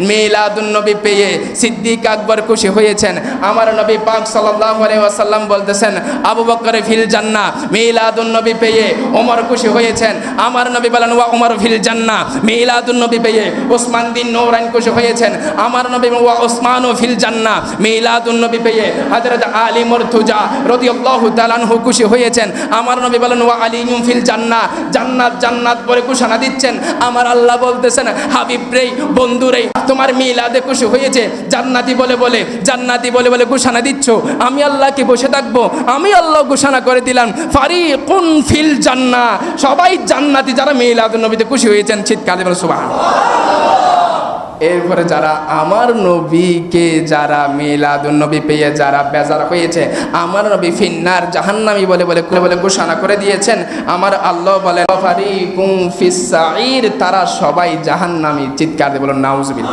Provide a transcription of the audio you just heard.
মিলাদুন নবী পেয়ে সিদ্দিক আকবর খুশি হয়েছেন। আমার নবী পাক সাল্লাল্লাহু আলাইহি ওয়াসাল্লাম বলতেছেন আবু বকর ফিল জান্নাহ, মিলাদুন নবী পেয়ে ওমর খুশি হয়েছেন। আমার নবী বলেন ওয়া ওমর ফিল জান্নাহ, মিলাদুন নবী পেয়ে ওসমান বিন নূরাইন খুশি হয়েছেন। আমার নবী ওয়া ওসমানু ফিল জান্নাহ, মিলাদুন নবী পেয়ে হযরত আলী মুরতুজা রাদিয়াল্লাহু তাআলা আনহু খুশি হয়েছেন। আমার নবী বলেন ওয়া আলিয়ুম ফিল জান্নাহ, জান্নাত জান্নাত বলে ঘোষণা দিচ্ছেন। আমার আল্লাহ বলতেছেন হাবিব রে, বন্ধু রে, তোমার মিলাদে খুশি হয়েছে, জান্নাতি বলে বলে জান্নাতি বলে বলে ঘোষণা দিচ্ছ, আমি আল্লাহ কি বসে থাকবো? আমি আল্লাহ ঘোষণা করে দিলাম ফারিকুন ফিল জান্নাহ, সবাই জান্নাতি যারা মিলাদুন নবীতে খুশি হয়েছেন। চিৎকার বলে সুবহানাল্লাহ। এরপরে যারা আমার নবীকে যারা মিলাদুন নবী পেয়ে যারা বেজার হয়েছে, আমার নবী ফিন্নার জাহান্নামী বলে বলে বলে ঘোষণা করে দিয়েছেন। আমার আল্লাহ বলে ফারিকুম ফিস সাঈর, তারা সবাই জাহান্নামী। চিৎকার দিয়ে বলুন নাউজুবিল্লাহ।